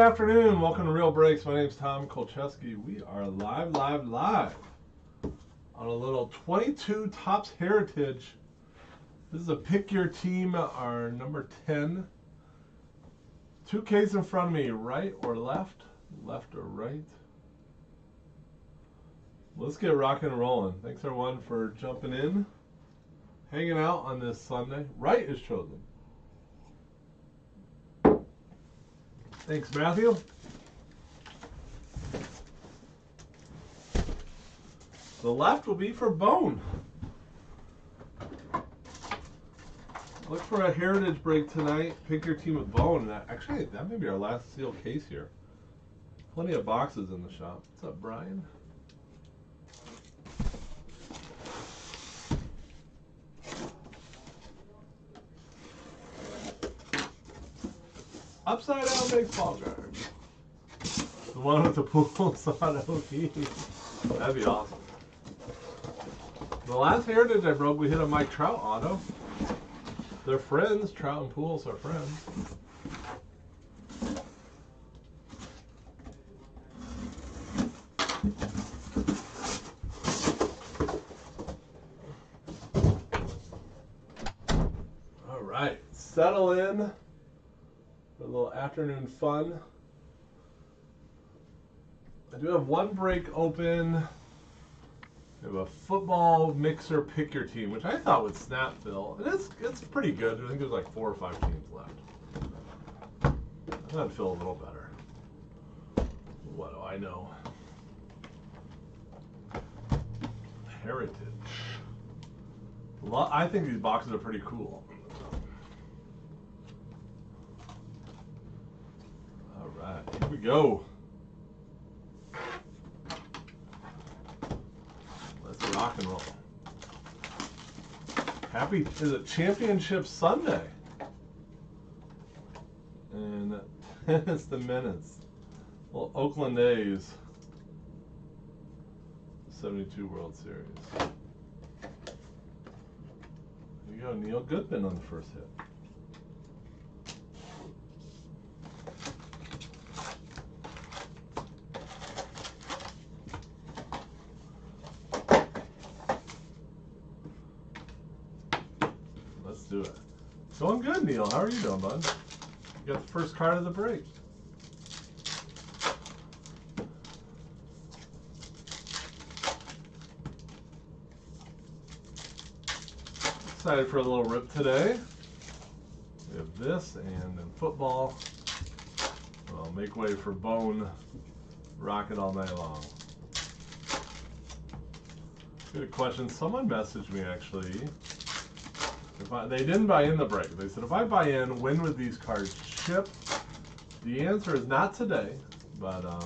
afternoon. Welcome to Real Breaks. My name's Tom Kolcheski. We are live on a little 22 Topps Heritage. This is a pick your team, our number 10. 2Ks in front of me, right or left? Left or right? Let's get rocking and rolling. Thanks everyone for jumping in, hanging out on this Sunday. Right is chosen. Thanks, Matthew. The left will be for Bone. Look for a heritage break tonight. Pick your team with Bone. Actually, that may be our last sealed case here. Plenty of boxes in the shop. What's up, Brian? Upside down baseball card. The one with the pools on OD. That'd be awesome. The last heritage I broke, we hit a Mike Trout auto. They're friends. Trout and Pools are friends. All right, settle in. A little afternoon fun. I do have one break open. We have a football mixer pick your team, which I thought would snap Phil. And it's pretty good. I think there's like 4 or 5 teams left. I thought it'd feel a little better. What do I know? Heritage. I think these boxes are pretty cool. Here we go. Let's rock and roll. Happy, is it Championship Sunday? And it's the minutes. Well, Oakland A's 72 World Series. Here you go, Neil Goodman on the first hit. Do it. Going good, Neil. How are you doing, bud? You got the first card of the break. Excited for a little rip today. We have this, and then football. Well, make way for Bone. Rock it all night long. Good question. Someone messaged me actually. They didn't buy in the break. They said, if I buy in, when would these cards ship? The answer is not today, but I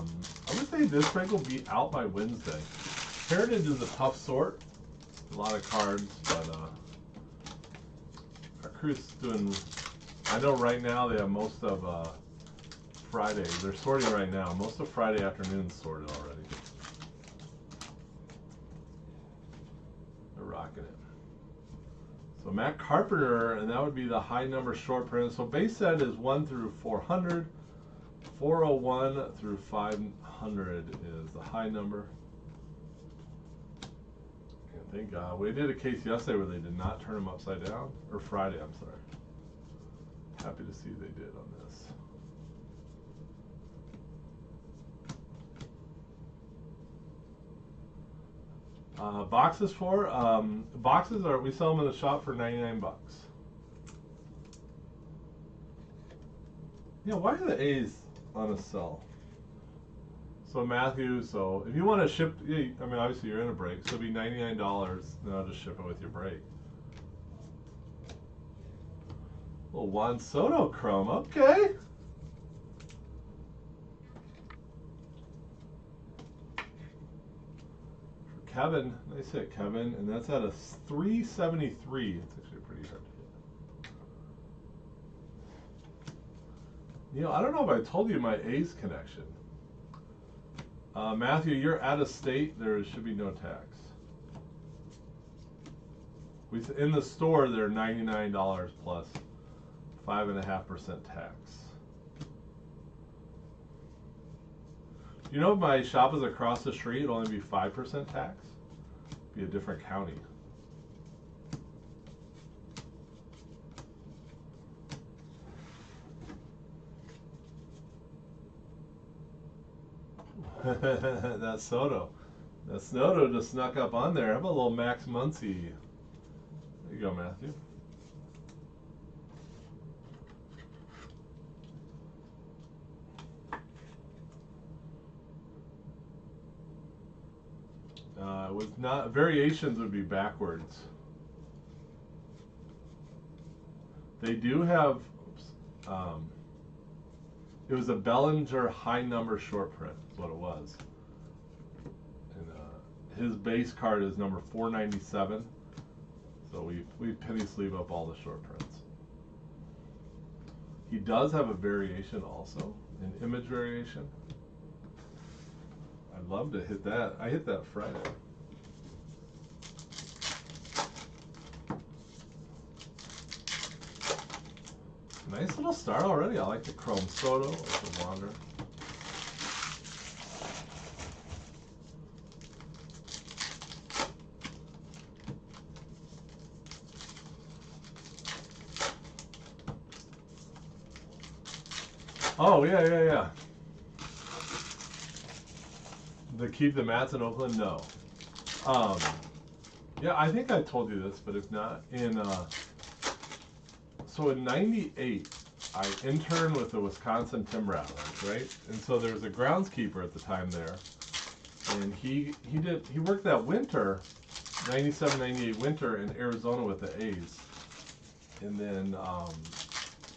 would say this break will be out by Wednesday. Heritage is a tough sort. A lot of cards, but our crew's doing, I know right now they have most of Friday. They're sorting right now. Most of Friday afternoon sorted already. They're rocking it. So Matt Carpenter, and that would be the high number short print. So base set is 1 through 400. 401 through 500 is the high number. And thank God. We did a case yesterday where they did not turn them upside down. Or Friday, I'm sorry. Happy to see they did on this. Boxes for boxes are, we sell them in the shop for 99 bucks. Yeah, why are the A's on a sell? So Matthew, so if you want to ship, I mean obviously you're in a break, so it'll be $99. Then I'll just ship it with your break. Little Juan Soto chrome, okay. Kevin, nice hit, Kevin, and that's at a 373. It's actually pretty hard to hit. You know, I don't know if I told you my A's connection. Matthew, you're out of state. There should be no tax. In the store, they're $99 plus 5.5% tax. You know, if my shop is across the street, it'll only be 5% tax. Be a different county. That's Soto. That Soto just snuck up on there. How about a little Max Muncy? There you go, Matthew. With not variations would be backwards. They do have. It was a Bellinger high number short print. Is what it was. And his base card is number 497. So we penny sleeve up all the short prints. He does have a variation also, an image variation. I'd love to hit that. I hit that Friday. Nice little start already. I like the Chrome Soto, I like the Wander. Oh, yeah. To keep the mats in Oakland? No. Yeah, I think I told you this, but if not, so in '98, I interned with the Wisconsin Tim Rattlers, right? And so there was a groundskeeper at the time there, and he worked that winter, '97, '98 winter in Arizona with the A's, and then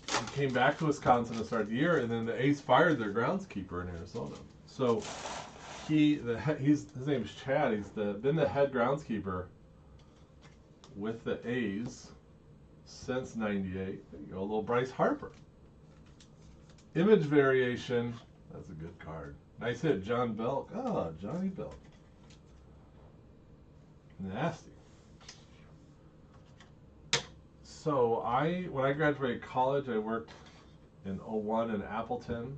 he came back to Wisconsin to start the year, and then the A's fired their groundskeeper in Arizona. So his name is Chad. He's been the head groundskeeper with the A's since '98. There you go, a little Bryce Harper. Image variation. That's a good card. Nice hit, John Belk. Ah, Johnny Belk. Nasty. So when I graduated college, I worked in '01 in Appleton.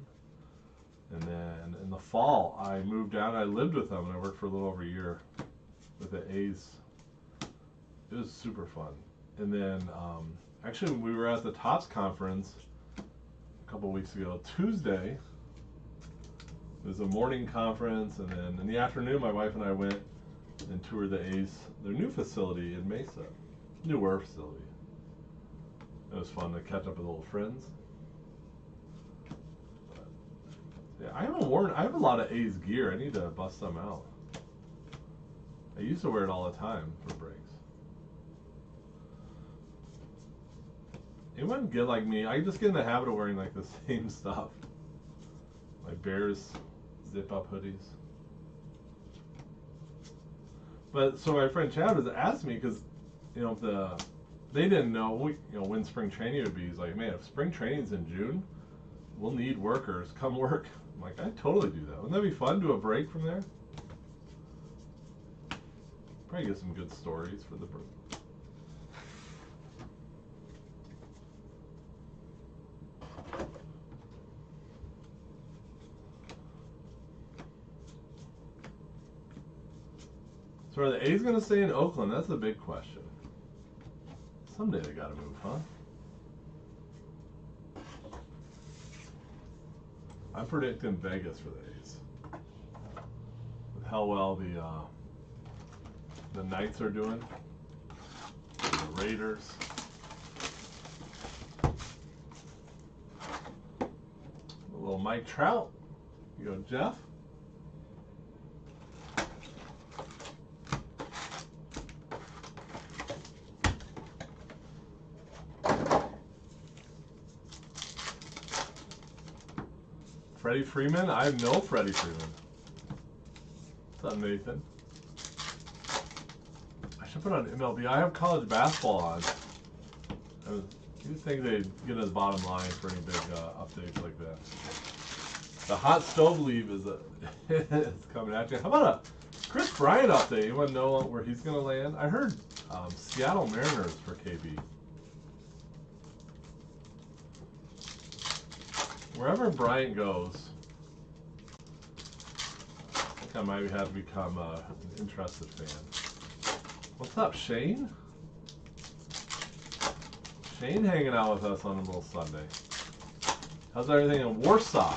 And then in the fall, I moved down. I lived with them, and I worked for a little over a year with the A's. It was super fun. And then, actually, we were at the Topps conference a couple weeks ago. Tuesday, it was a morning conference, and then in the afternoon, my wife and I went and toured the A's, their new facility in Mesa, newer facility. It was fun to catch up with old friends. Yeah, I have a lot of A's gear. I need to bust some out. I used to wear it all the time for breaks. Anyone good like me? I just get in the habit of wearing like the same stuff. Like Bears zip up hoodies. But so my friend Chad was asking me because, they didn't know when spring training would be. He's like, man, if spring training's in June, we'll need workers. Come work. I'm like, I'd totally do that. Wouldn't that be fun? Do a break from there? Probably get some good stories for the break. So are the A's going to stay in Oakland? That's a big question. Someday they got to move, huh? I'm predicting Vegas for the A's. With how well the Knights are doing, the Raiders. A little Mike Trout. You go, Jeff. Freddie Freeman? I have no Freddie Freeman. What's up, Nathan? I should put on MLB. I have college basketball on. You think they'd get us bottom line for any big updates like that. The hot stove leave is coming at you. How about a Chris Bryant update? Anyone know where he's going to land? I heard Seattle Mariners for KB. Wherever Bryant goes, I might have become an interested fan. What's up, Shane? Shane hanging out with us on a little Sunday. How's everything in Warsaw?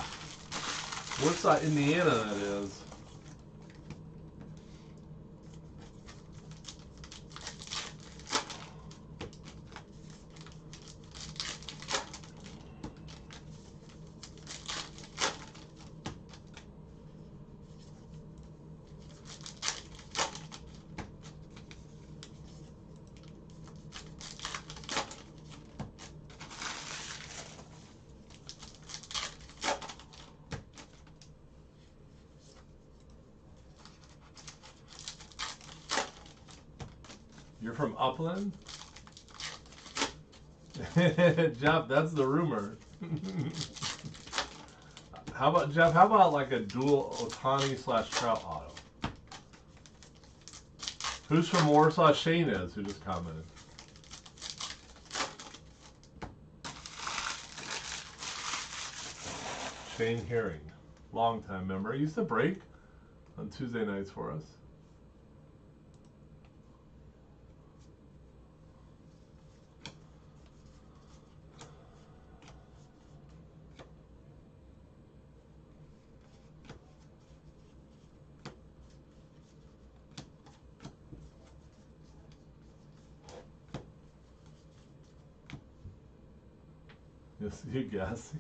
Warsaw, Indiana, that is. You're from Upland? Jeff, that's the rumor. How about, Jeff, how about like a dual Otani / Trout auto? Who's from Warsaw? Shane is, who just commented. Shane Herring, longtime member. He used to break on Tuesday nights for us. Yes, you guess.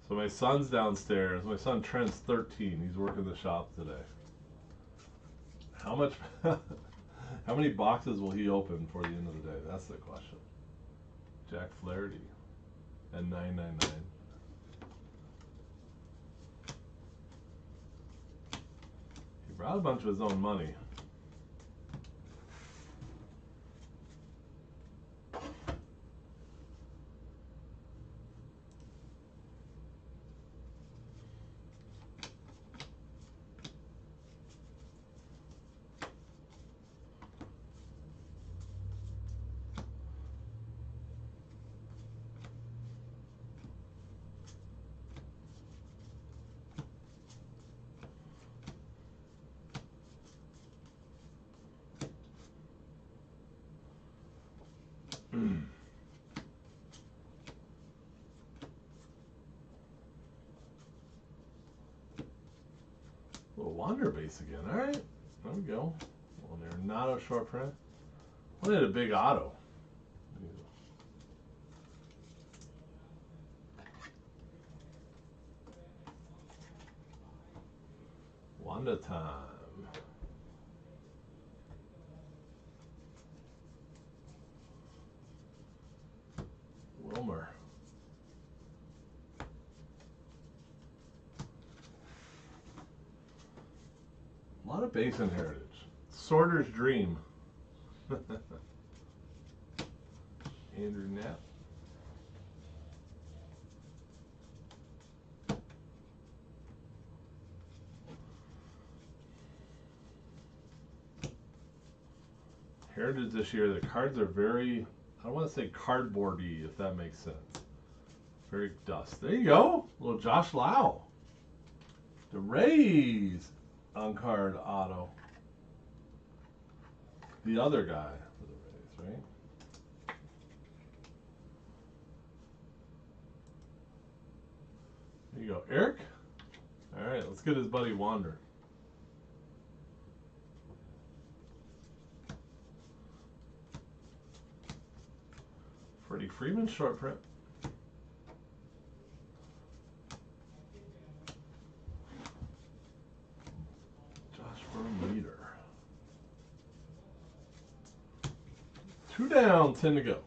So my son's downstairs. My son Trent's 13. He's working the shop today. How much? How many boxes will he open before the end of the day? That's the question. Jack Flaherty and 999. He brought a bunch of his own money. Little Wander base again. All right, there we go. Well, they're not a short print. Well, they had a big auto. Wanda time. Wilmer. A lot of base inheritage. Sorter's dream. Andrew Knapp. Heritage this year, the cards are very, I don't want to say cardboardy, if that makes sense. Very dust. There you go. A little Josh Lau. The Rays on card auto. The other guy for the Rays, right? There you go. Eric? All right, let's get his buddy Wander. Freddie Freeman short print. Josh Vermeter. 2 down, 10 to go.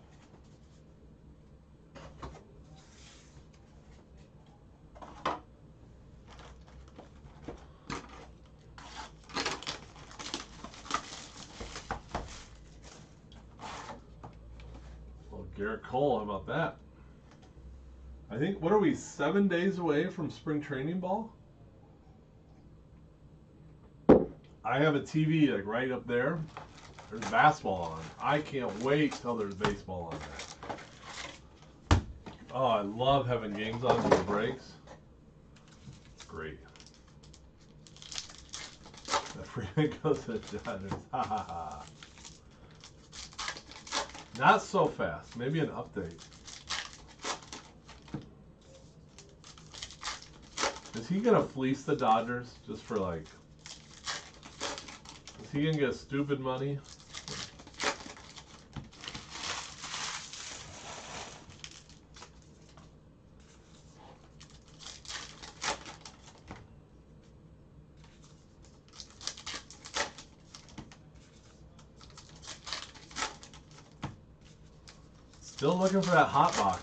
Garrett Cole, how about that? I think, what are we, 7 days away from spring training ball? I have a TV like right up there. There's basketball on. I can't wait till there's baseball on there. Oh, I love having games on these breaks. Great. The Freeman goes to Dodgers. Ha ha ha. Not so fast. Maybe an update. Is he gonna fleece the Dodgers just for like? Is he gonna get stupid money? Still looking for that hot box.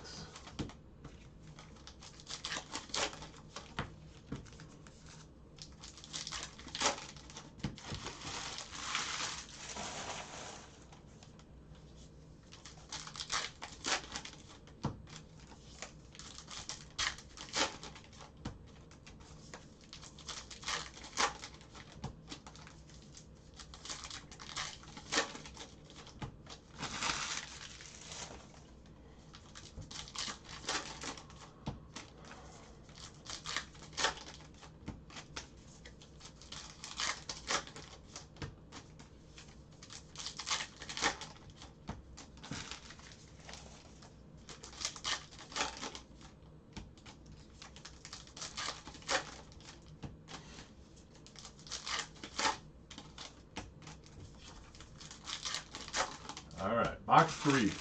All right, box 3.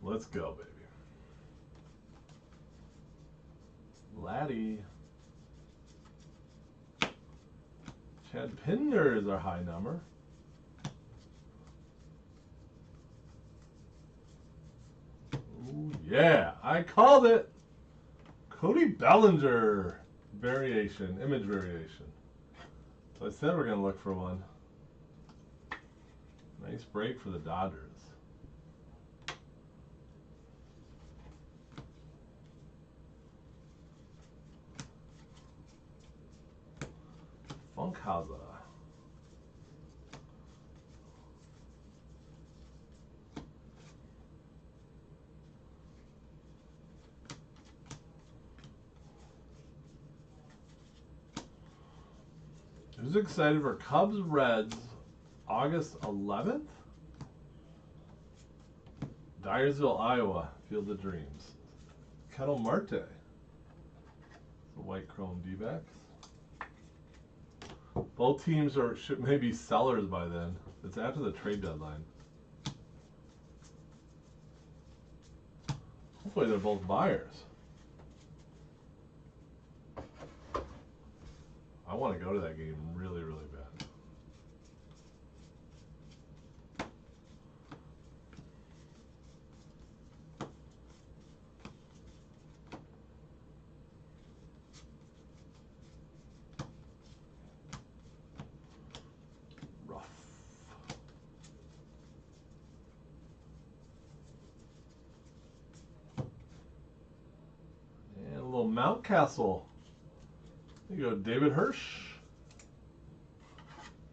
Let's go, baby. Laddie. Chad Pinder is our high number. Ooh, yeah, I called it. Cody Bellinger variation, image variation. So I said we're going to look for one. Nice break for the Dodgers. Funkhauser. Who's excited for Cubs Reds August 11th? Dyersville, Iowa, Field of Dreams. Kettle Marte. The white chrome D-backs. Both teams should maybe sellers by then. It's after the trade deadline. Hopefully they're both buyers. I want to go to that game really, really bad. Rough. And a little Mountcastle. There you go, David Hirsch.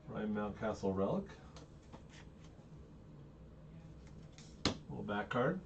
Ryan Mountcastle relic. Little back card.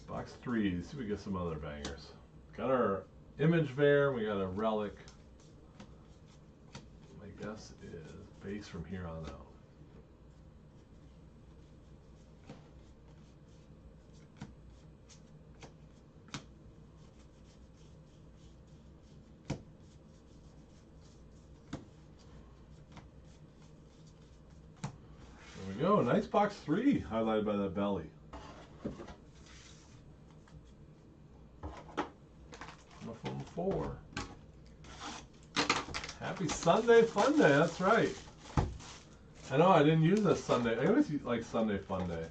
Box 3, let's see if we get some other bangers. Got our image there, we got a relic. My guess is base from here on out. There we go, nice box 3, highlighted by that belly. From 4. Happy Sunday Fun Day, that's right. I know I didn't use this Sunday. I always like Sunday Fun Day.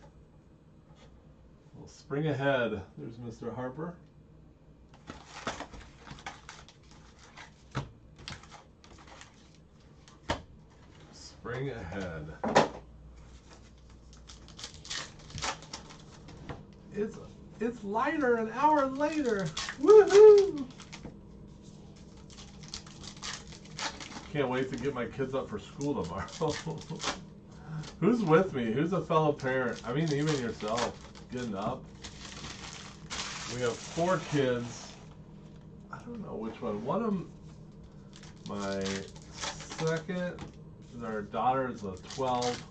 Well, spring ahead. There's Mr. Harper. spring ahead. It's lighter an hour later. Woohoo! Can't wait to get my kids up for school tomorrow. Who's with me? Who's a fellow parent? I mean, even yourself, getting up. We have 4 kids. I don't know which one. One of them, my second, our daughter is a 12.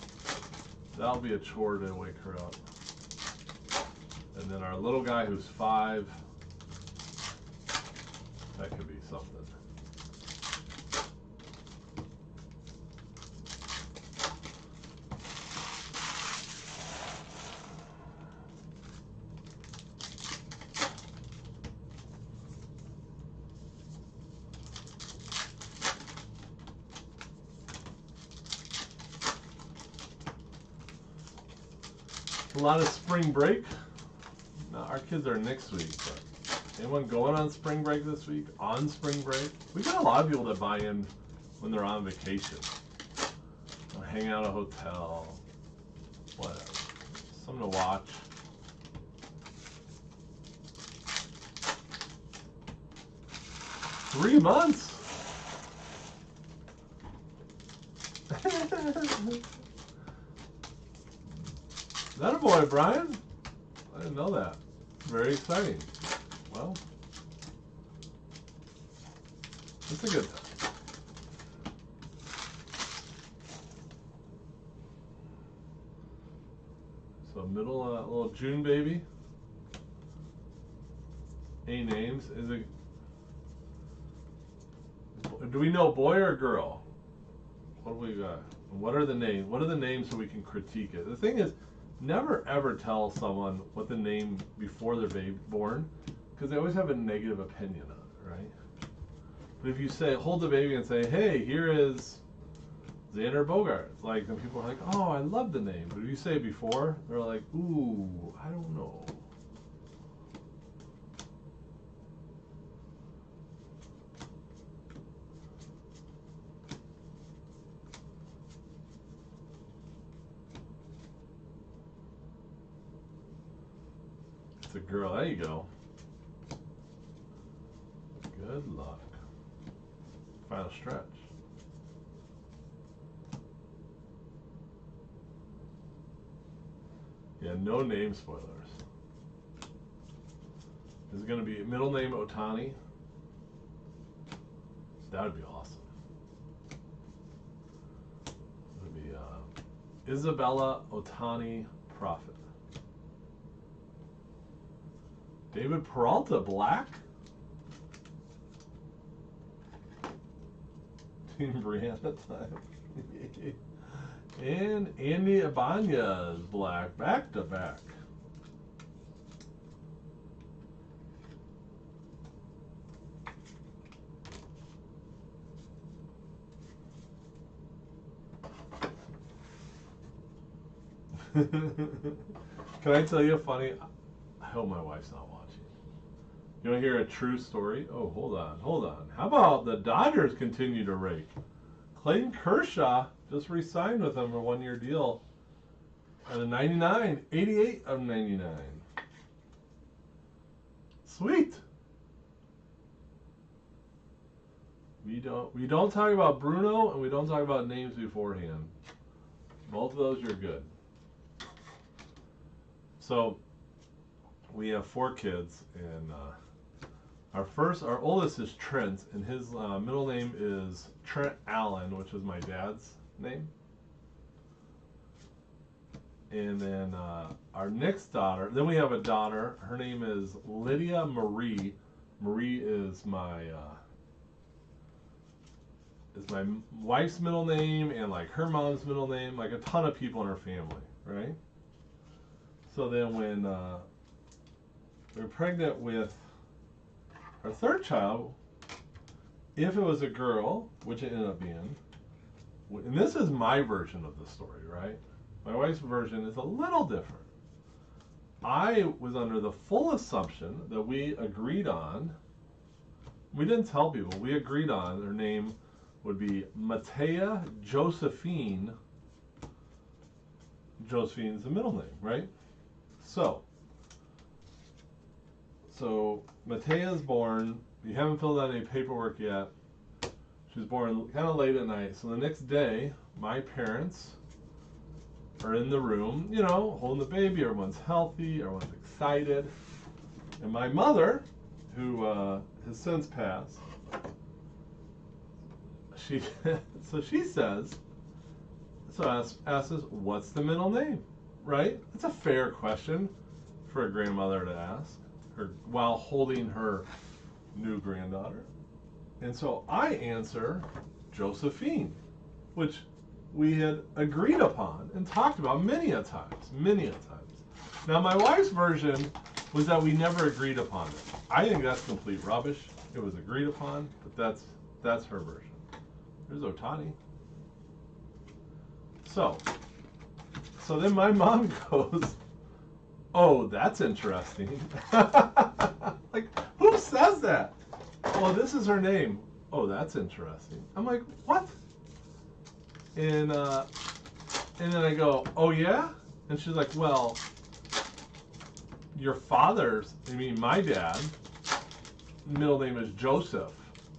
That'll be a chore to wake her up. And then our little guy who's 5. That could be something. A lot of spring break. No, our kids are next week, but anyone going on spring break this week? On spring break? We got a lot of people that buy in when they're on vacation. Or hang out at a hotel. Whatever. Something to watch. Three months? Is that a boy, Brian? I didn't know that. Very exciting. Well, it's a good time. So middle, little June baby. Any names? Is it? Do we know boy or girl? What do we got? What are the names? What are the names so we can critique it? The thing is, never ever tell someone what the name before they're born, because they always have a negative opinion on it, right? But if you say, hold the baby and say, hey, here is Xander Bogart, like, then people are like, oh, I love the name. But if you say it before, they're like, ooh, I don't know. It's a girl. There you go. Good luck. Final stretch. Yeah, no name spoilers. Is it going to be middle name Otani? That would be awesome. It would be Isabella Otani Prophet. David Peralta, black? Team Brianna time. And Andy Ibanez, black, back to back. Can I tell you a funny? I hope my wife's not watching. You want to hear a true story? Oh, hold on. How about the Dodgers continue to rake? Clayton Kershaw just re-signed with them for a 1-year deal at a 99, 88 of 99. Sweet. We don't talk about Bruno and we don't talk about names beforehand. Both of those you're good. So we have 4 kids, and our oldest is Trent, and his middle name is Trent Allen, which is my dad's name. And then our next daughter, then we have a daughter. Her name is Lydia Marie. Marie is my wife's middle name, and like her mom's middle name, like a ton of people in her family, right? So then when we were pregnant with our 3rd child, if it was a girl, which it ended up being, and this is my version of the story, right? My wife's version is a little different. I was under the full assumption that we agreed on, we didn't tell people, we agreed on her name would be Matea Josephine. Josephine's the middle name, right? So Matea is born. You haven't filled out any paperwork yet. She was born kind of late at night. So the next day, my parents are in the room, you know, holding the baby. Everyone's healthy. Everyone's excited. And my mother, who has since passed, she says, asks us, what's the middle name, right? It's a fair question for a grandmother to ask her while holding her new granddaughter. And so I answer Josephine, which we had agreed upon and talked about many a times. Now my wife's version was that we never agreed upon it. I think that's complete rubbish. It was agreed upon, but that's her version. There's Otani. So then my mom goes, oh, that's interesting. Like, who says that? Oh, this is her name. Oh, that's interesting. I'm like, what? And then I go, oh yeah? And she's like, well, your father's, my dad, middle name is Joseph,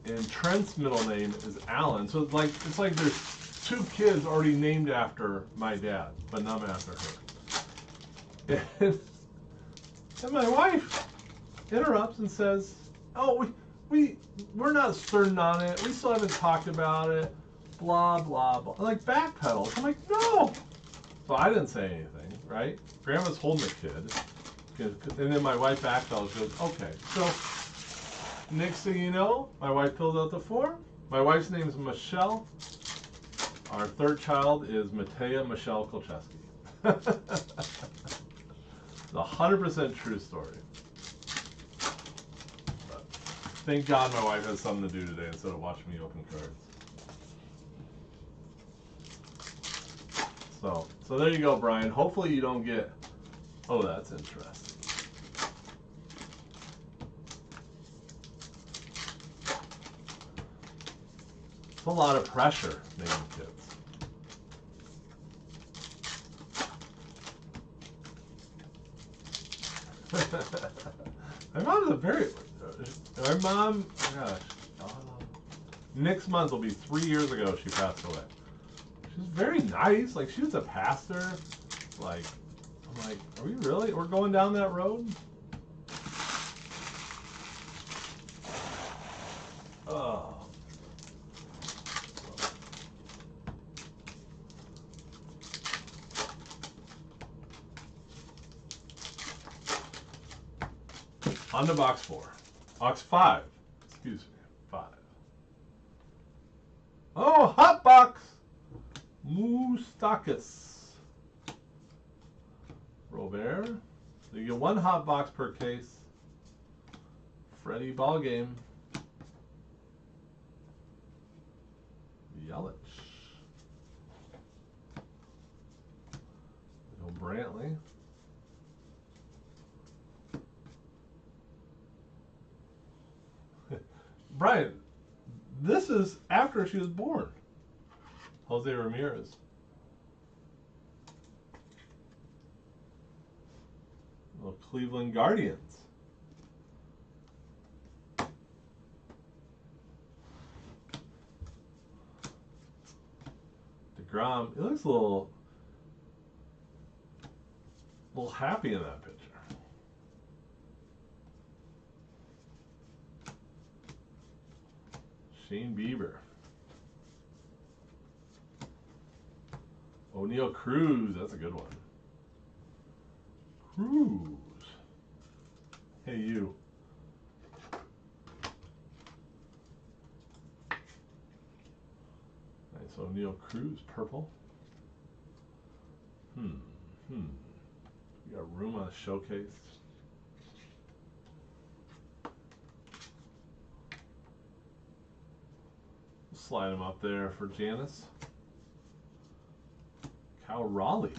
and Trent's middle name is Alan. So it's like there's 2 kids already named after my dad, but none after her. And my wife interrupts and says, oh, we're not certain on it. We still haven't talked about it. Blah, blah, blah. Like backpedals. I'm like, no. So I didn't say anything, right? Grandma's holding the kid. And then my wife backpedals. She goes, okay. So next thing you know, my wife fills out the form. My wife's name is Michelle. Our third child is Matea Michelle Kolcheski. It's a 100% true story. But thank God my wife has something to do today instead of watching me open cards. So there you go, Brian. Hopefully you don't get, oh, that's interesting. It's a lot of pressure naming kids. My mom, gosh, next month will be 3 years ago she passed away. She was very nice, like she was a pastor. Like, I'm like, are we really? We're going down that road? Oh. On to box 4. Box 5. Excuse me. 5. Oh, hot box! Moustakis. Robert. So you get 1 hot box per case. Freddie Ballgame. Yelich. No Brantley. Brian, this is after she was born. Jose Ramirez. Well, Cleveland Guardians. DeGrom. He looks a little happy in that picture. Shane Bieber. O'Neal Cruz, that's a good one. Cruz. Hey, you. Nice O'Neal Cruz, purple. We got room on the showcase. Slide him up there for Janice. Cal Raleigh.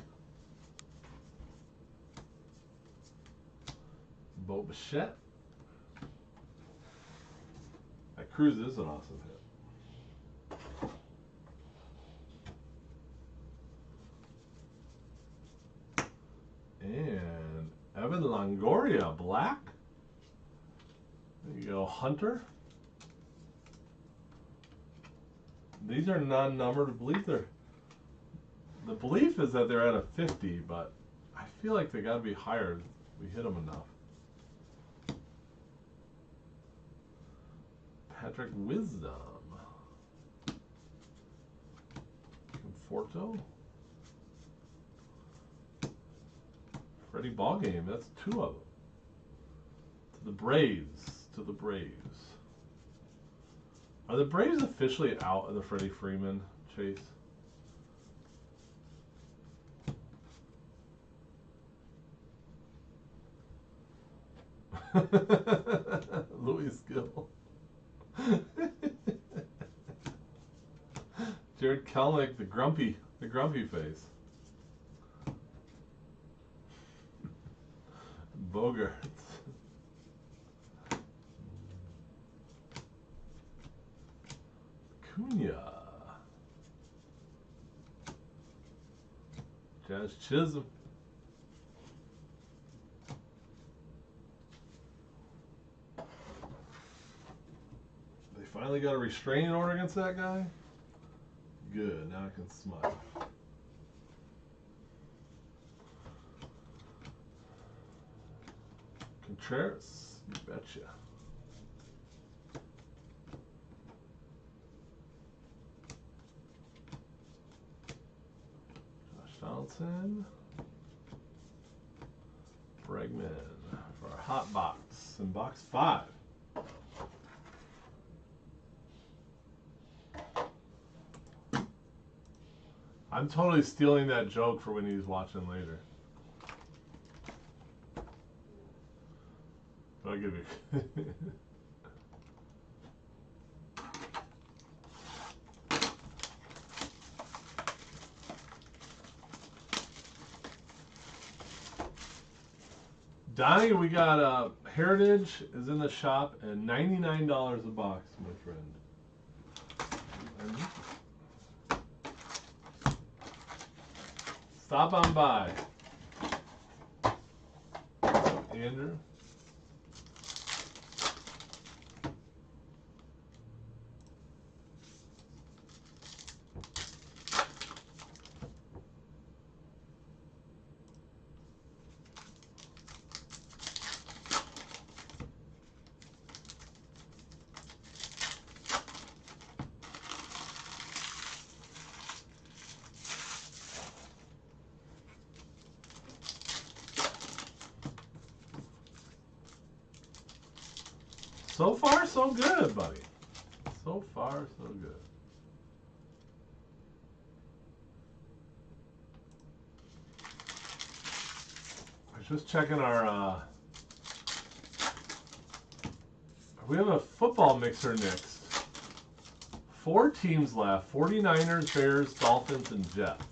Bo Bichette. That Cruz is an awesome hit. Evan Longoria, black. There you go, Hunter. These are non-numbered. The belief is that they're at a 50, but I feel like they got to be higher. We hit them enough. Patrick Wisdom. Conforto. Freddie Ballgame. That's 2 of them. To the Braves. To the Braves. Are the Braves officially out of the Freddie Freeman chase? Louis Gill. Jared Kelnick, the grumpy face. Bogarts. Cunha. Jazz Chisholm. They finally got a restraining order against that guy? Good, now I can smile. Contreras, you betcha. Josh Donaldson. Bregman for a hot box in box 5. I'm totally stealing that joke for when he's watching later. I'll give you. Donnie, we got Heritage is in the shop at $99 a box, my friend. Stop on by. Andrew. So far, so good, buddy. So far, so good. I was just checking our, we have a football mixer next. 4 teams left, 49ers, Bears, Dolphins, and Jets.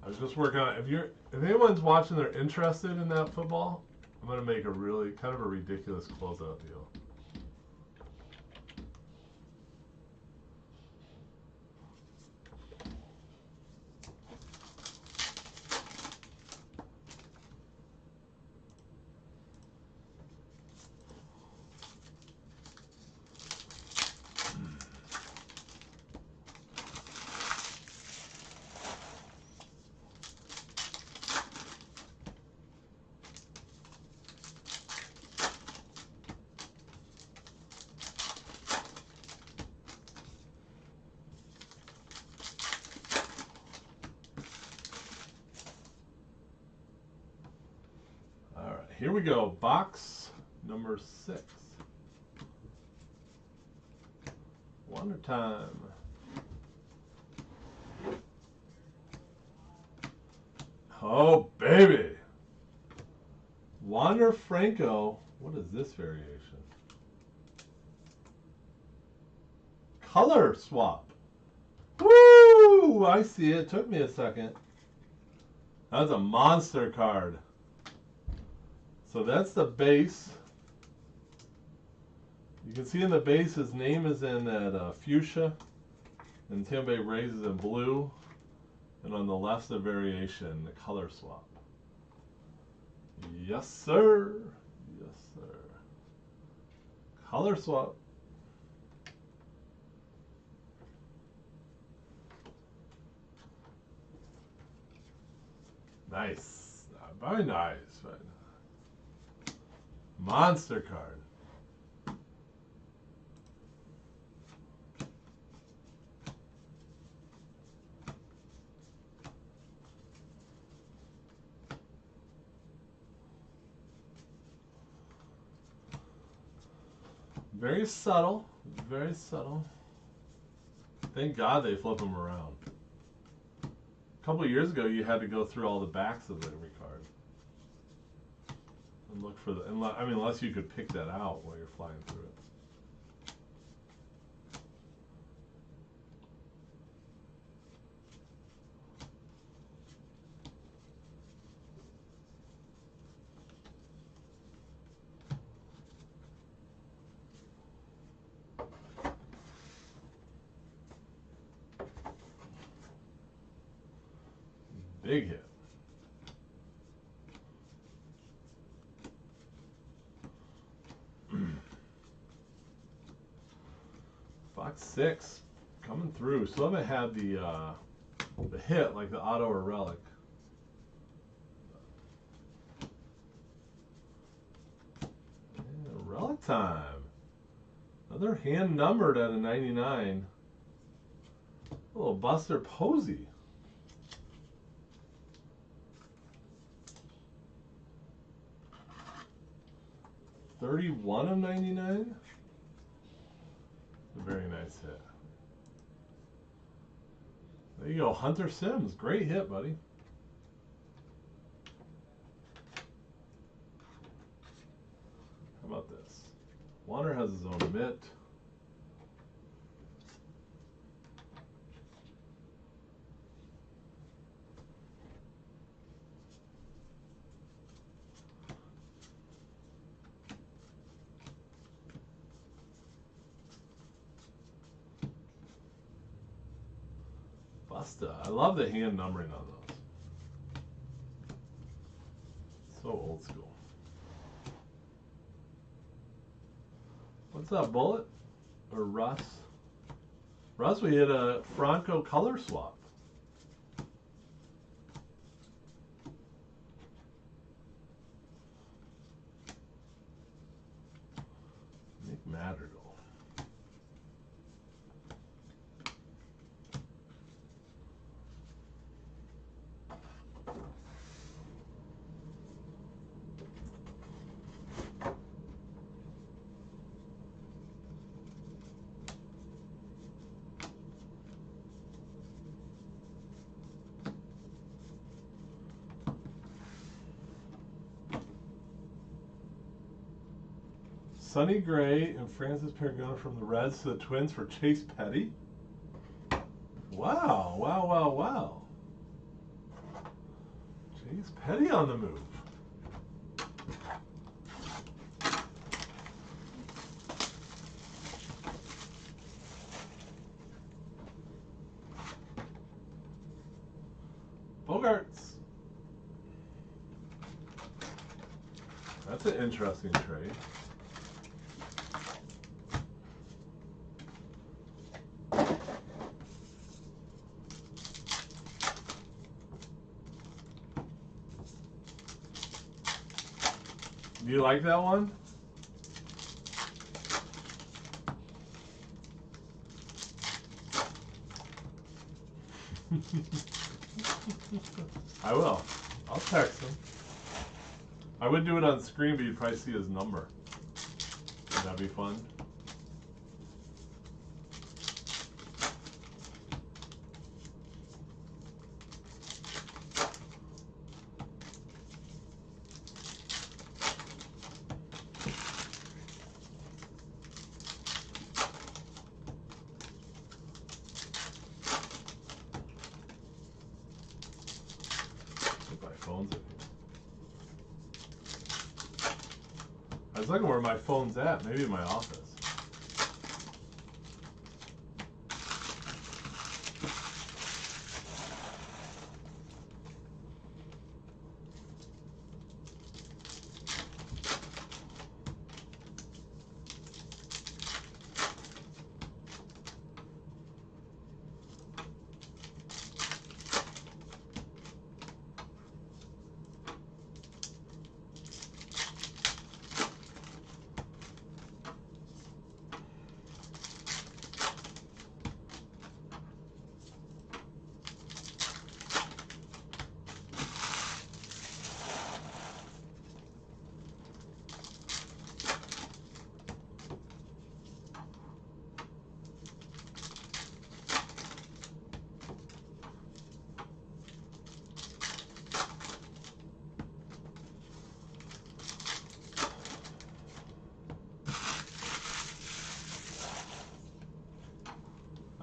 I was just working on it. If anyone's watching, they're interested in that football, I'm gonna make a really kind of a ridiculous closeout deal. here we go. Box number 6. Wonder time. Oh, baby. Wander Franco. What is this variation? Color swap. Woo! I see it. Took me a second. That's a monster card. So that's the base. You can see in the base his name is in that fuchsia, and Tampa Rays is in blue, and on the left's the variation, the color swap. Yes, sir. Yes, sir. Color swap. Nice. Very nice. Very nice. Monster card. Very subtle. Very subtle. Thank God they flip them around. A couple of years ago, you had to go through all the backs of every card and look for the. I mean, unless you could pick that out while you're flying through it. Big hit. Box 6 coming through. Still haven't had the hit like the auto or relic. Yeah, relic time. Another hand numbered at a 99. A little Buster Posey. 31 of 99. A very nice hit. There you go, Hunter Sims. Great hit, buddy. How about this? Wander has his own mitt. Busta. I love the hand numbering on those. So old school. What's up, Bullet? Or Russ? Russ, we hit a Franco color swap. Nick Madrigal. Sonny Gray and Francis Pergona from the Reds to the Twins for Chase Petty. Wow, wow, wow, wow. Chase Petty on the move. Bogarts. That's an interesting trade. Do you like that one? I will. I'll text him. I would do it on screen, but you'd probably see his number. Would that be fun? I was looking where my phone's at, maybe in my office.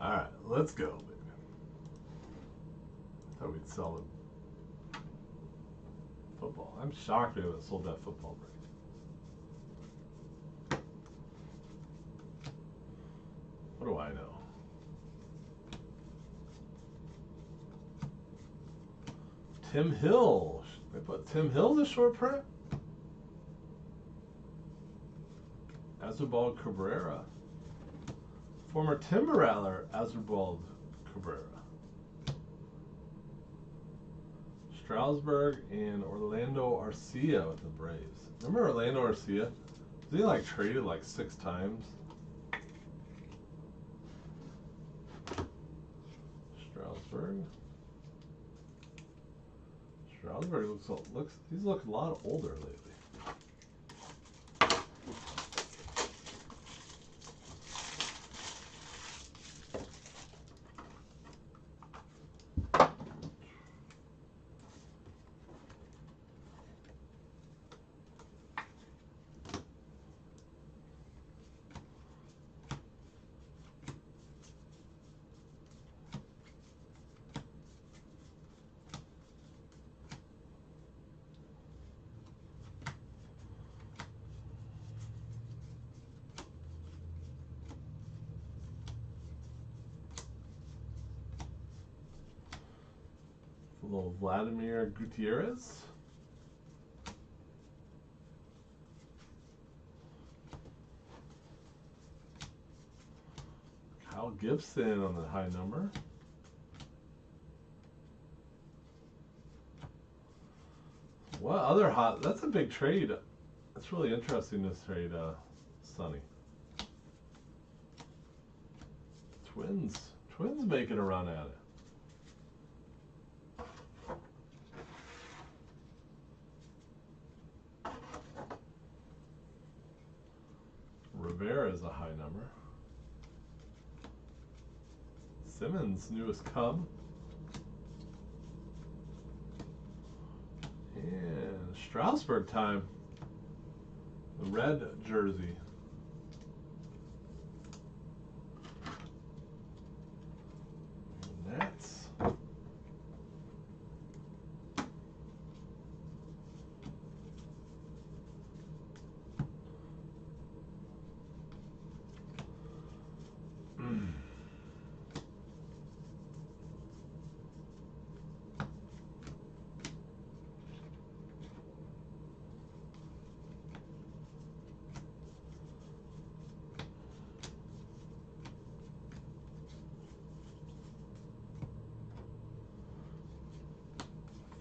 Alright, let's go, baby. Thought we'd sell the football. I'm shocked we haven't sold that football break. What do I know? Tim Hill. They put Tim Hill in short print? Asdrubal Cabrera. Former Timber-Rattler, Asdrubal Cabrera. Strasburg and Orlando Arcia with the Braves. Remember Orlando Arcia? Was he like traded like 6 times? Strasburg. Strasburg looks he's looking a lot older lately. A little Vladimir Gutierrez. Kyle Gibson on the high number. What other hot? That's a big trade. That's really interesting, this trade, Sonny. Twins making a run at it. Rivera is a high number. Simmons, newest Cub. And Strasburg time. The red jersey. Nets.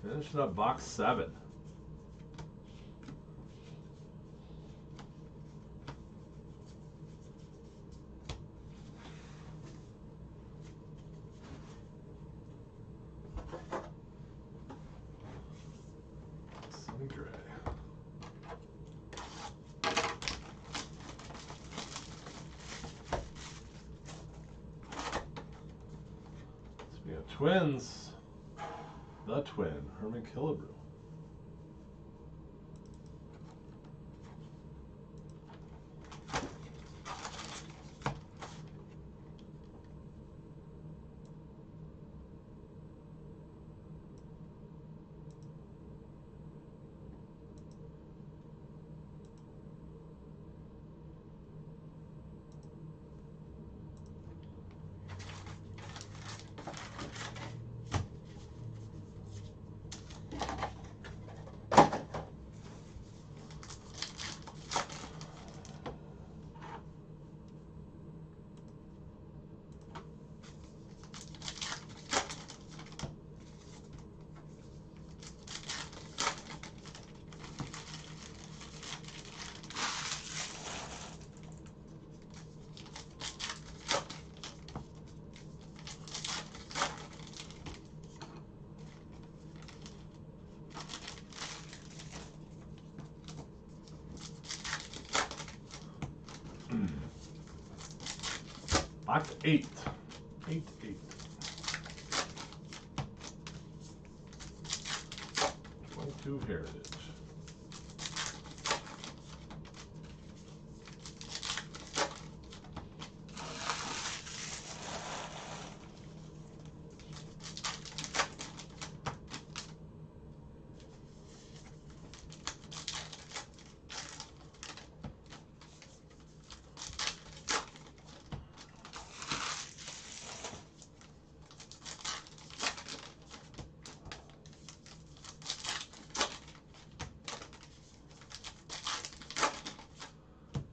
Finishing up box 7. Sunny gray. Twins. The twin, Herman Killebrew. Box 8. 8. 22 Heritage.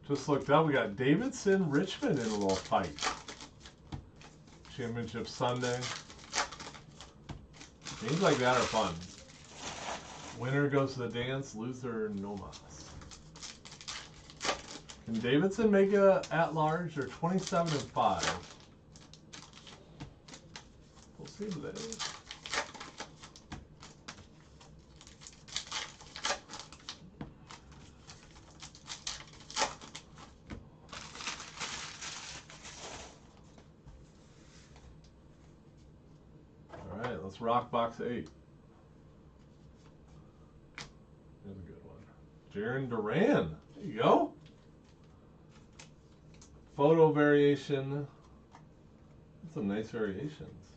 Just looked up, we got Davidson Richmond in a little fight. Championship Sunday. Games like that are fun. Winner goes to the dance, loser no mas. Can Davidson make a at-large? They're 27-5. We'll see today. Let's rock box 8. Here's a good one. Jaren Duran. There you go. Photo variation. Some nice variations.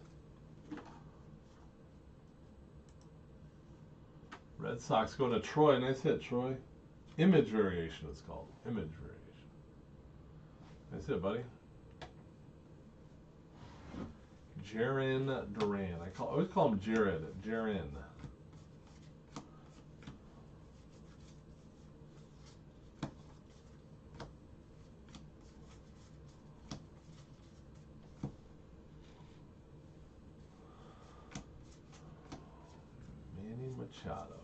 Red Sox going to Troy. Nice hit, Troy. Image variation it's called. Image variation. Nice hit, buddy. Jaren Duran. I always call him Jared. Jaren. Manny Machado.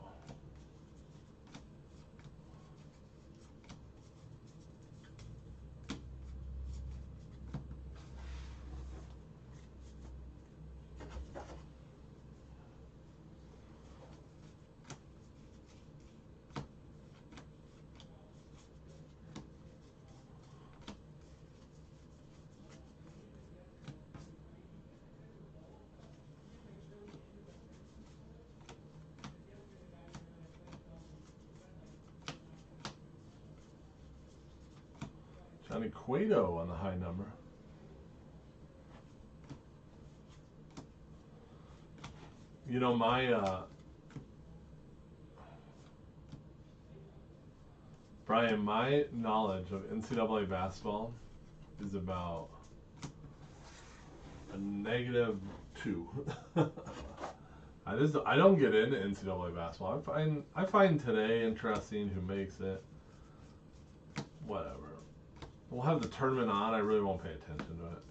Johnny Cueto on the high number. You know, Brian, my knowledge of NCAA basketball is about a -2. I don't get into NCAA basketball. I find today interesting, who makes it. Whatever. We'll have the tournament on. I really won't pay attention to it.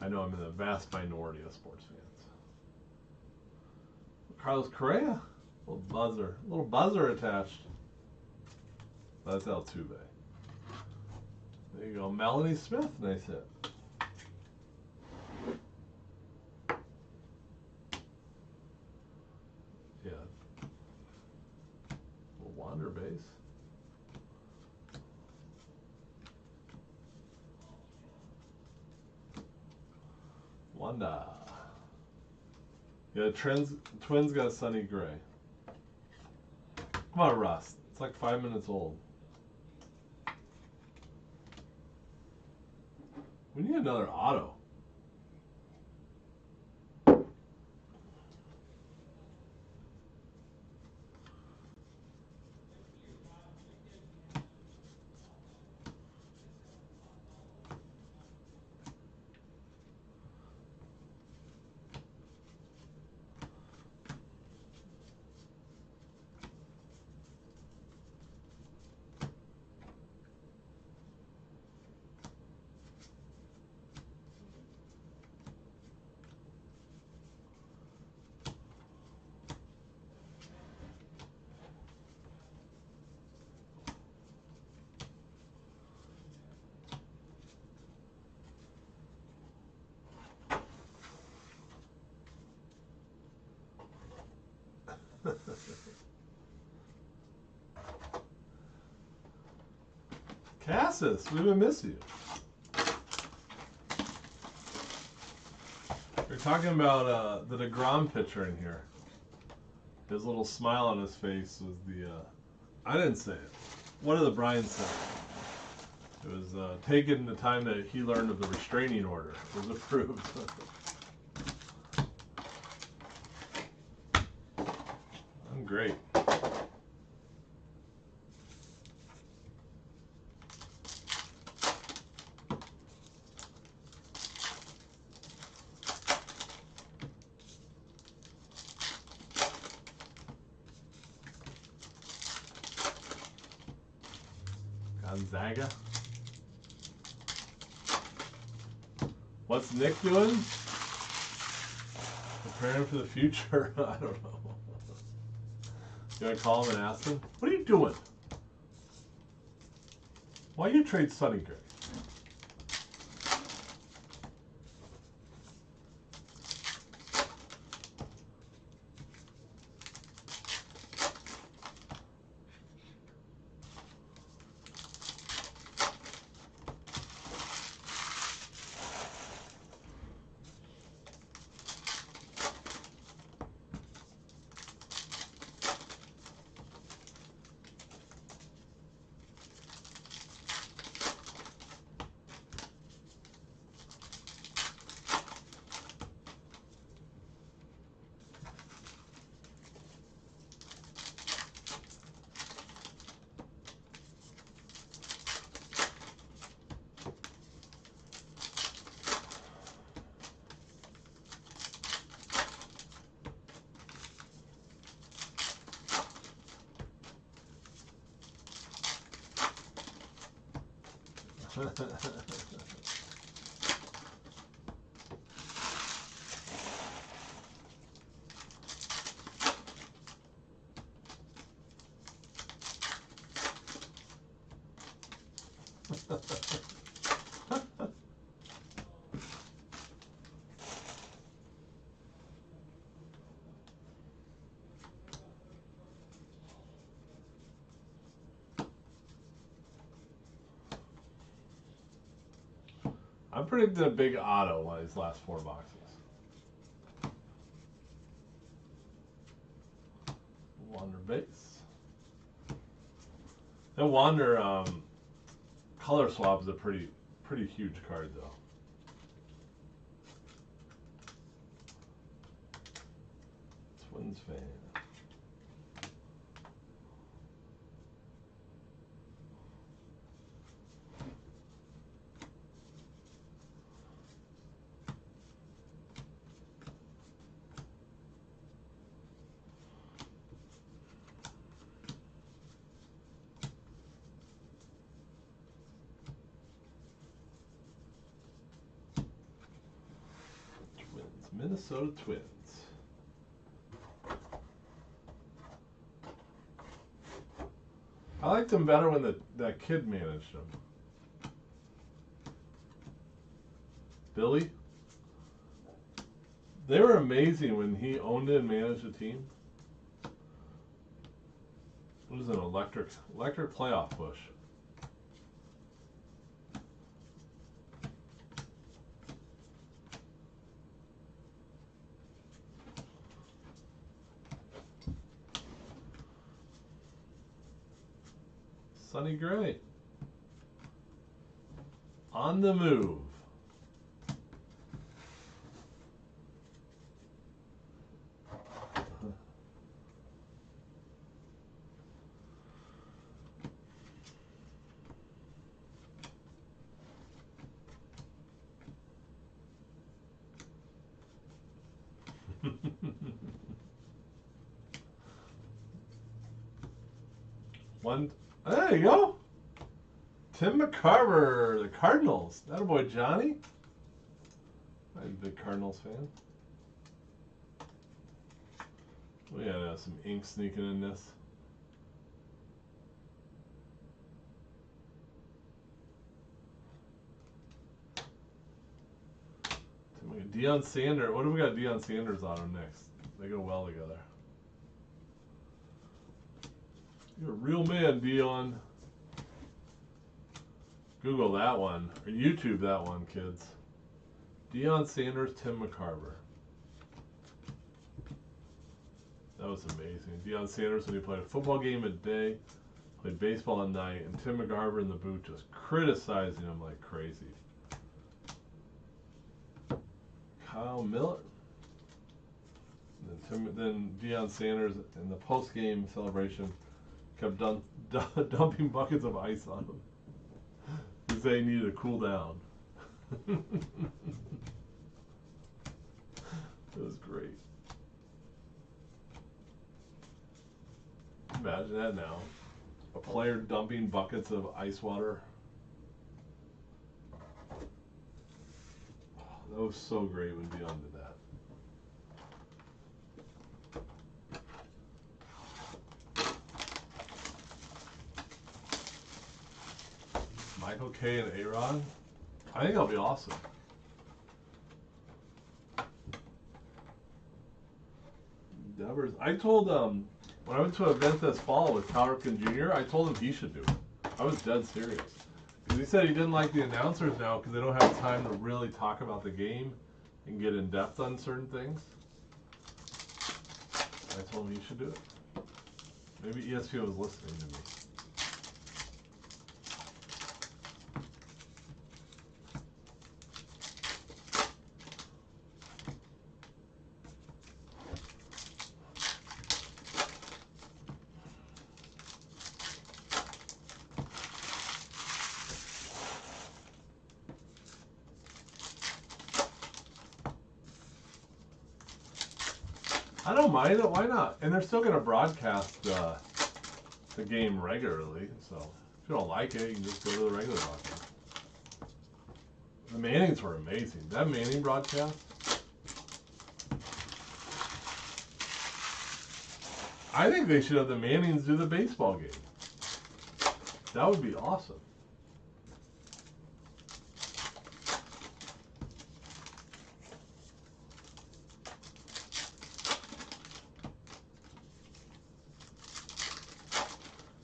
I know I'm in the vast minority of sports fans. Carlos Correa, little buzzer attached. That's Altuve. There you go, Melanie Smith, nice hit. Yeah, little wander base. Wanda. Yeah, Twins got Sonny Gray. Come on, Russ. It's like 5 minutes old. We need another auto. Cassis, we would miss you. We're talking about the DeGrom pitcher in here. His little smile on his face was the. I didn't say it. One of the Bryans said it. It was taken the time that he learned of the restraining order. It was approved. I'm great. Gonzaga. What's Nick doing? Preparing for the future? I don't know. You want to call him and ask him? What are you doing? Why you trade Sonny Gray? I'm predicting a big auto on these last 4 boxes. Wander base. That Wander color swap is a pretty huge card though. Twins fan. Minnesota Twins. I liked them better when that kid managed them. Billy. They were amazing when he owned it and managed the team. What is an electric playoff push? Sonny Gray. On the move. One, there you go. Tim McCarver, the Cardinals. That a boy, Johnny. I'm a big Cardinals fan. We got some ink sneaking in this. Deion Sanders. What do we got Deion Sanders on him next? They go well together. You're a real man, Deion. Google that one. Or YouTube that one, kids. Deion Sanders, Tim McCarver. That was amazing. Deion Sanders, when he played a football game a day, played baseball at night, and Tim McCarver in the booth just criticizing him like crazy. Kyle Miller. Then Deion Sanders in the post-game celebration kept dumping buckets of ice on him. He said he needed to cool down. It was great. Imagine that now. A player dumping buckets of ice water. That was so great when Deion did that. Michael K and A-Rod. I think that'll be awesome. Devers. I told when I went to an event this fall with Cal Ripken Jr., I told him he should do it. I was dead serious. Because he said he didn't like the announcers now because they don't have time to really talk about the game and get in depth on certain things. I told him he should do it. Maybe ESPN was listening to me. I don't mind it. Why not? And they're still going to broadcast the game regularly. So if you don't like it, you can just go to the regular broadcast. The Mannings were amazing. That Manning broadcast. I think they should have the Mannings do the baseball game. That would be awesome.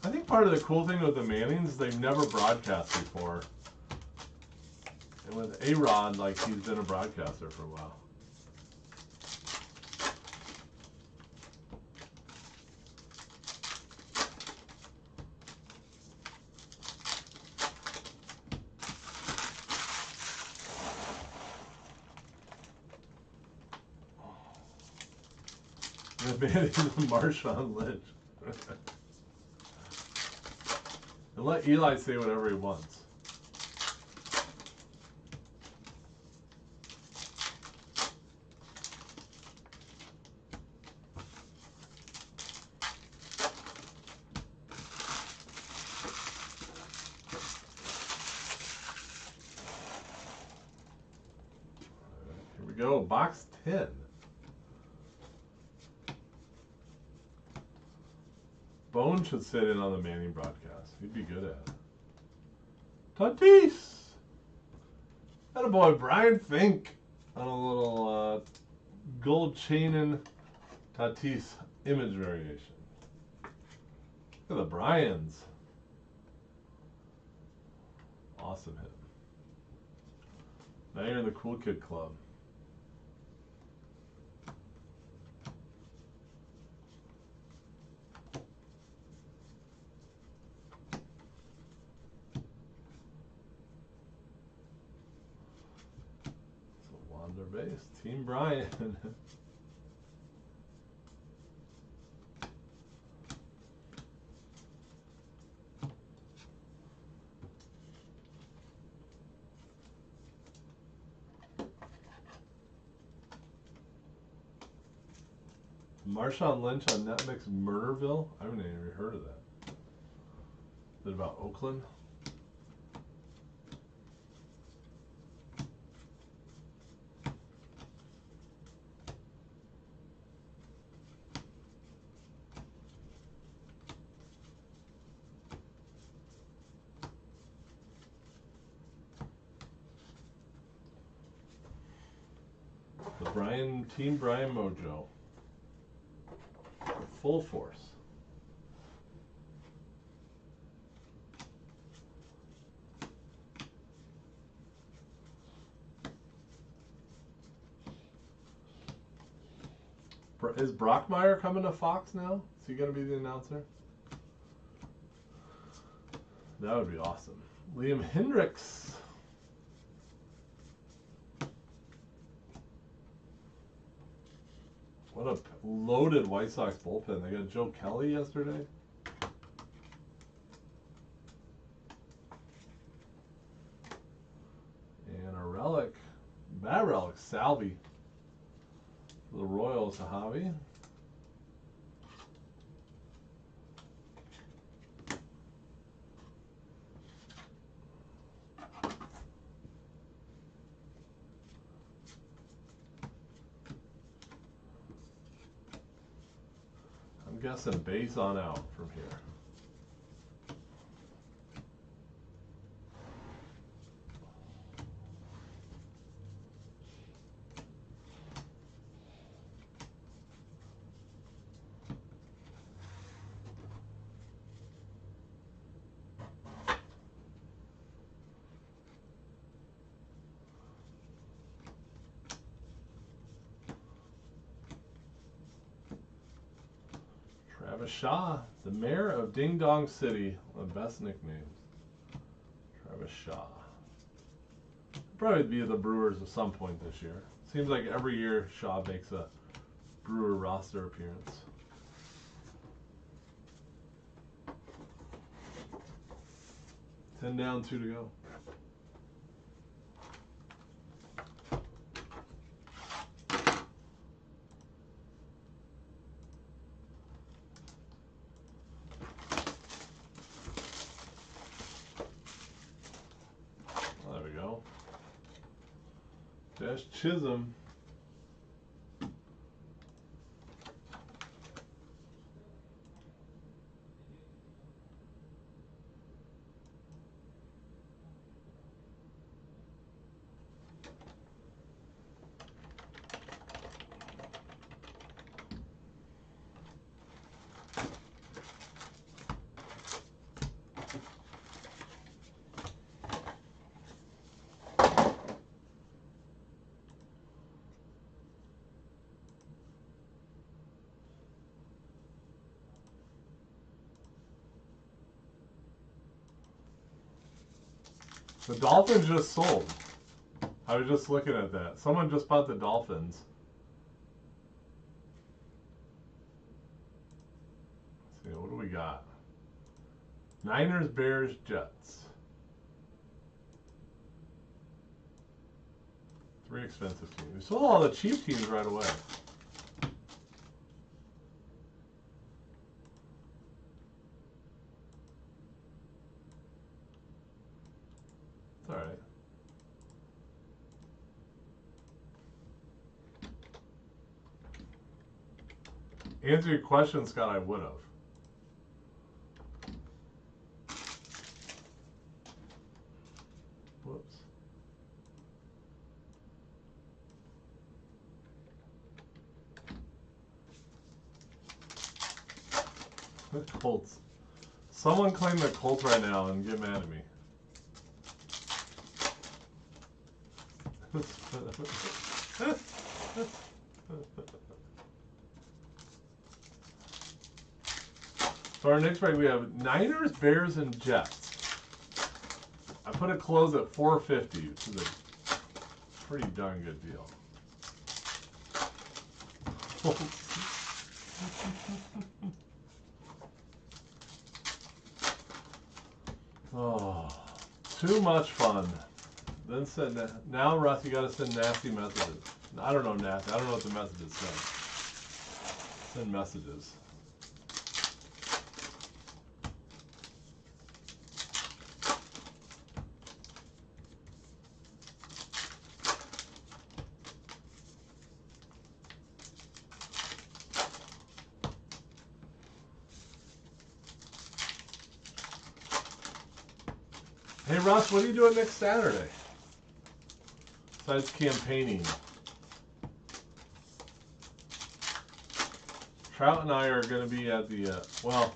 I think part of the cool thing with the Mannings is they've never broadcast before. And with A-Rod, like, he's been a broadcaster for a while. The Mannings and Marshawn Lynch. And let Eli say whatever he wants. Here we go, box 10. Bone should sit in on the Manning broadcast. He'd be good at it. Tatis! That a boy, Brian Fink on a little gold chain and Tatis image variation. Look at the Bryans. Awesome hit. Now you're in the cool kid club. base. Team Brian. Marshawn Lynch on Netmix Murderville? I haven't even heard of that. Is it about Oakland? The Team Brian Mojo. Full force. Is Brockmeyer coming to Fox now? Is he going to be the announcer? That would be awesome. Liam Hendricks. What a loaded White Sox bullpen. They got Joe Kelly yesterday. And a relic. Bad relic. Salvi. For the Royals, Sahavi. I'm guessing base on out from here. Travis Shaw, the mayor of Ding Dong City, one of the best nicknames. Travis Shaw. Probably be the Brewers at some point this year. Seems like every year Shaw makes a Brewer roster appearance. 10 down, 2 to go. Dash Chisholm. The Dolphins just sold. I was just looking at that. Someone just bought the Dolphins. Let's see, what do we got? Niners, Bears, Jets. 3 expensive teams. We sold all the cheap teams right away. It's all right. Answer your question, Scott, I would have. Whoops. The Colts. Someone claim the Colts right now and get mad at me. So our next break we have Niners, Bears, and Jets. I put a close at $4.50, which is a pretty darn good deal. Oh, too much fun. Then send now, Russ, you got to send nasty messages. I don't know nasty. I don't know what the messages say. Send messages. Hey Russ, what are you doing next Saturday? Besides campaigning. Trout and I are going to be at the, well,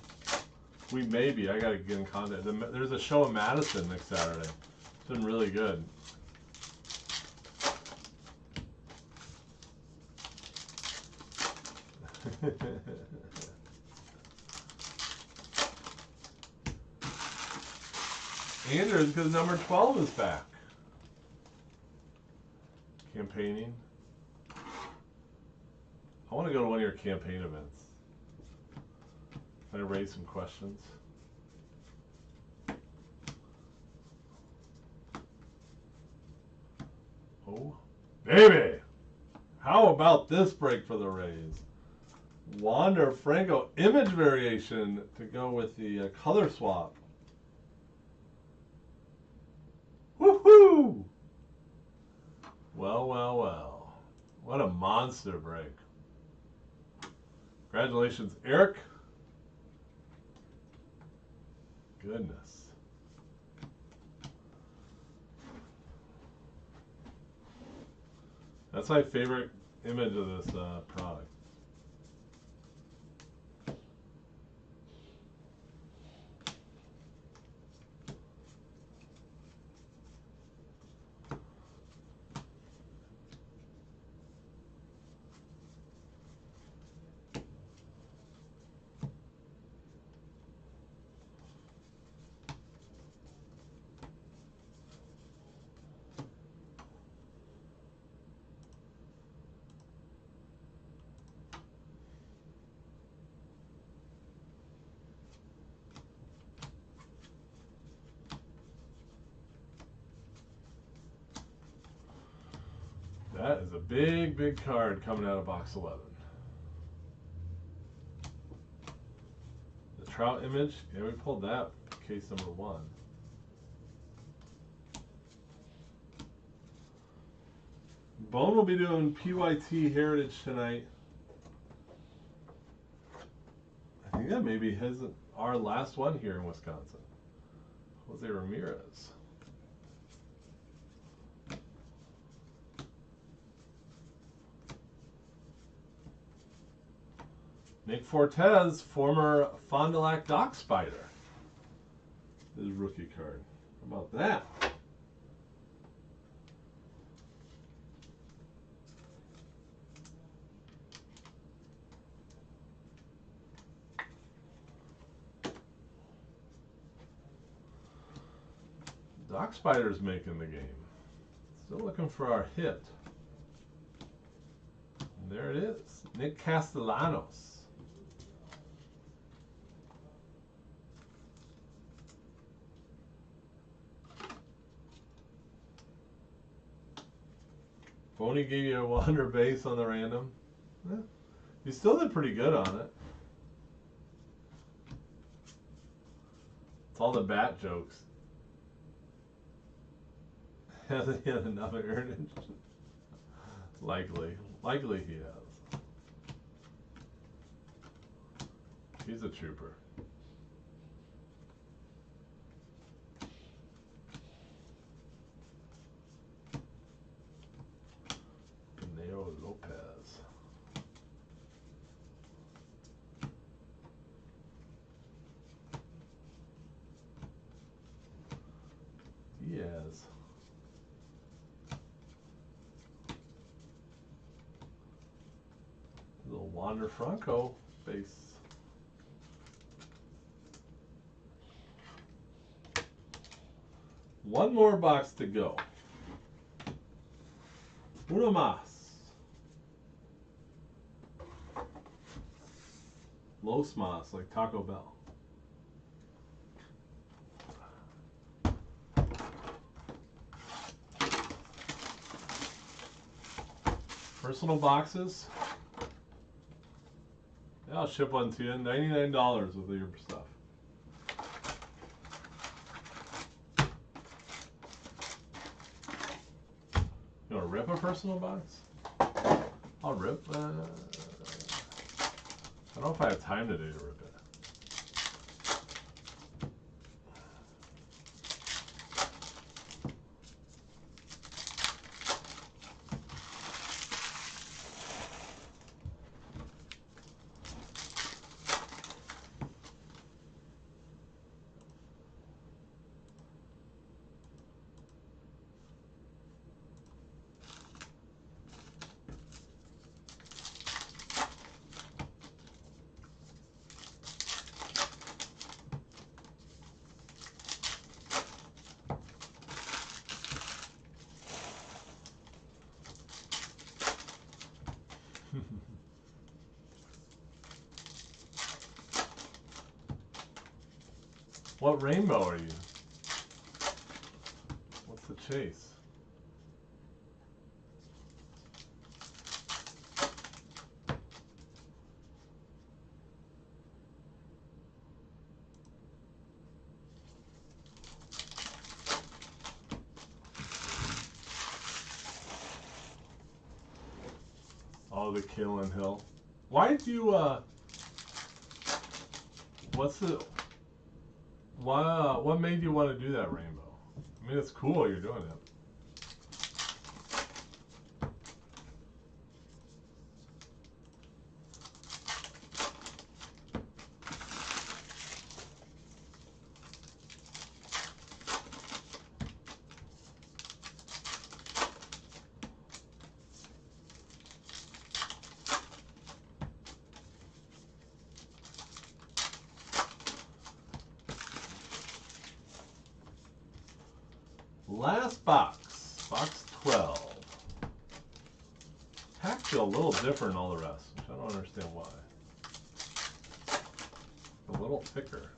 we may be. I got to get in contact. There's a show in Madison next Saturday. It's been really good. Andrews, because number 12 is back. Campaigning. I want to go to one of your campaign events. Can I raise some questions? Oh, baby! How about this break for the Rays? Wander Franco image variation to go with the color swap. Woohoo! Well, well, well. What a monster break. Congratulations, Eric. Goodness. That's my favorite image of this product. That is a big, big card coming out of box 11. The Trout image, yeah, we pulled that, case number 1. Bone will be doing PYT Heritage tonight. I think that may be our last one here in Wisconsin. Jose Ramirez. Nick Fortes, former Fond du Lac Dock Spider. His rookie card. How about that? Dock Spider's making the game. Still looking for our hit. And there it is. Nick Castellanos. Boney gave you a Wander base on the random. Yeah. You still did pretty good on it. It's all the bat jokes. Hasn't he had enough earnings? Likely. Likely he has. He's a trooper. Pinero Lopez. Diaz. Little Wander Franco base. One more box to go. Uno más. Los Mas, like Taco Bell. Personal boxes. Yeah, I'll ship one to you. $99 with your stuff. You want to rip a personal box? I'll rip. I don't know if I have time today to rip it. What rainbow are you? What's the chase? Oh, the Killing Hill. Why do you, what made you want to do that rainbow? I mean, it's cool you're doing it. Last box, box 12. Packs feel a little different than all the rest, which I don't understand why. A little thicker.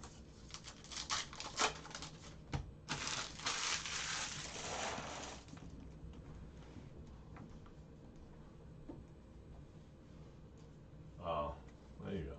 Oh, there you go.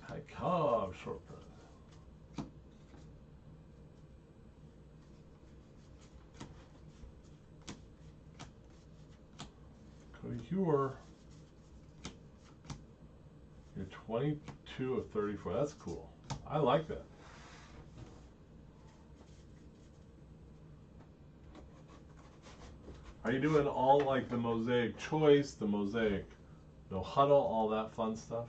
High Cobb short print. Cody Hewer. You're 22 of 34. That's cool. I like that. Are you doing all like the Mosaic Choice, the Mosaic No Huddle, all that fun stuff?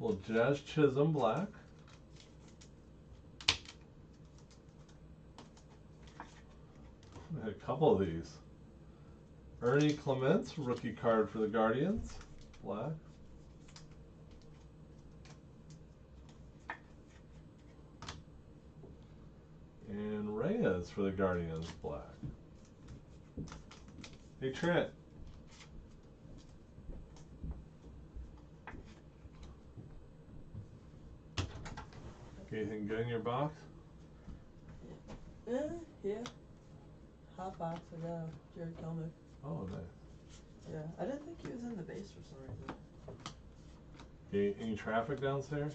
Little Jazz Chisholm black. A couple of these. Ernie Clements, rookie card for the Guardians, black. And Reyes for the Guardians, black. Hey Trent. Anything good in your box? Yeah. Hot box, I got Jared Kelnick. Oh, nice. Yeah, I didn't think he was in the base for some reason. Any traffic downstairs?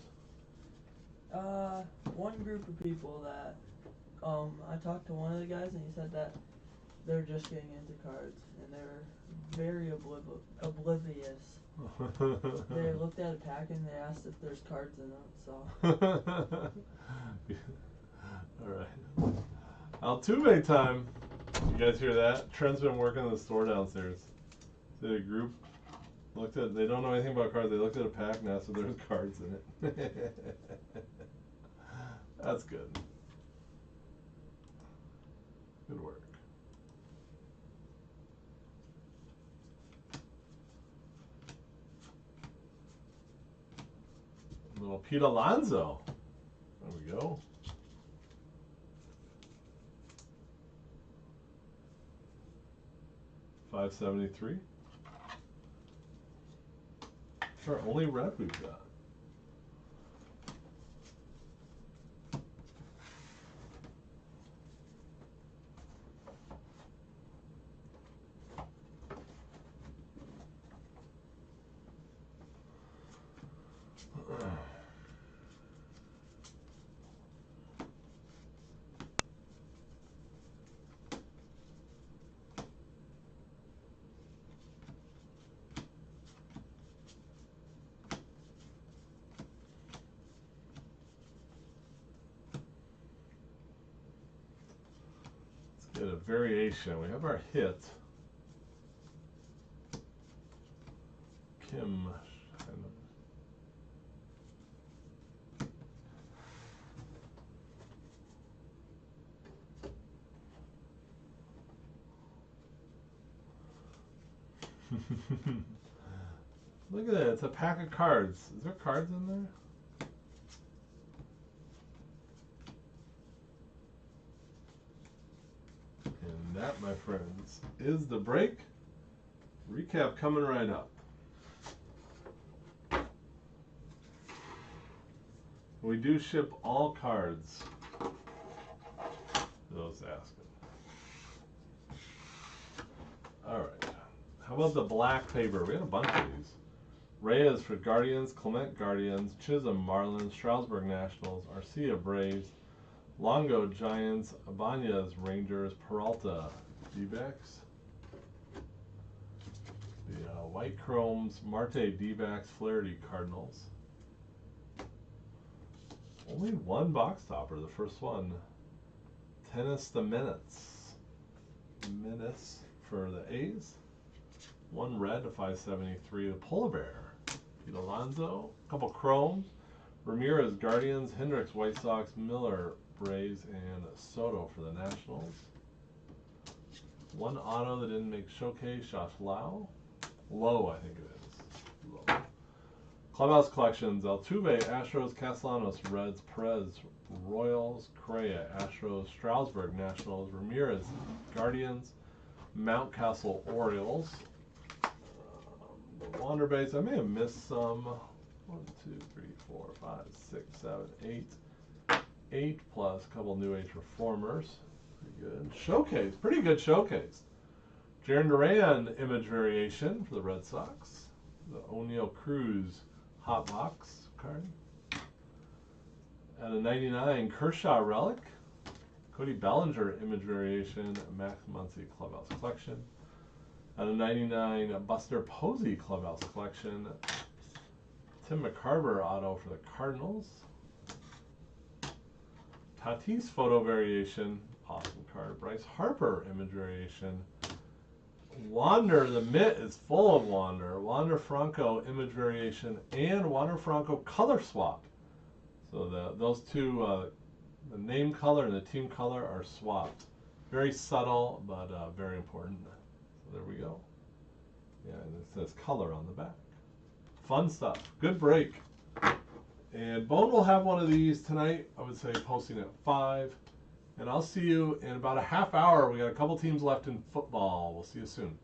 One group of people that, I talked to one of the guys and he said that they're just getting into cards and they're very oblivious. They looked at a pack and they asked if there's cards in it, so. Alright. Altuve time. You guys hear that? Trent's been working in the store downstairs. Did a group looked at? They don't know anything about cards. They looked at a pack now, so there's cards in it. That's good. Good work. Little Pete Alonso. There we go. $5.73. Sure, only red we've got. Get a variation. We have our hit. Kim. Look at that. It's a pack of cards. Is there cards in there? And that, my friends, is the break. Recap coming right up. We do ship all cards. Those asking. All right. How about the black paper? We had a bunch of these. Reyes for Guardians, Clement Guardians, Chisholm Marlins, Stroudsburg Nationals, Arcia Braves, Longo Giants, Ibanez Rangers, Peralta D-backs, the White Chromes, Marte D-backs, Flaherty Cardinals. Only one box topper, the first one. Tennis the Menace. Menace for the A's. One red to 573, the Polar Bear. Pete Alonso, a couple Chromes. Ramirez Guardians, Hendricks White Sox, Miller Braves, and Soto for the Nationals. One auto that didn't make showcase, Josh Lowe, I think it is. Lowe. Clubhouse Collections, Altuve, Astros, Castellanos, Reds, Perez, Royals, Correa, Astros, Stroudsburg Nationals, Ramirez Guardians, Mountcastle Orioles. The Wander Base, I may have missed some. 1, 2, 3, 4, 5, 6, 7, 8. 8 plus a couple New Age Reformers. Pretty good. Showcase, pretty good showcase. Jaren Duran image variation for the Red Sox. The O'Neill Cruz hot box card. At a 99, Kershaw relic. Cody Bellinger image variation, Max Muncy Clubhouse Collection. At a 99, Buster Posey Clubhouse Collection. Tim McCarver auto for the Cardinals. Tatis photo variation, awesome card. Bryce Harper image variation. Wander, the mitt is full of Wander. Wander Franco image variation and Wander Franco color swap. So those two, the name color and the team color are swapped. Very subtle, but very important. So there we go. Yeah, and it says color on the back. Fun stuff. Good break. And Bone will have one of these tonight. I would say posting at 5. And I'll see you in about a half hour. We got a couple teams left in football. We'll see you soon.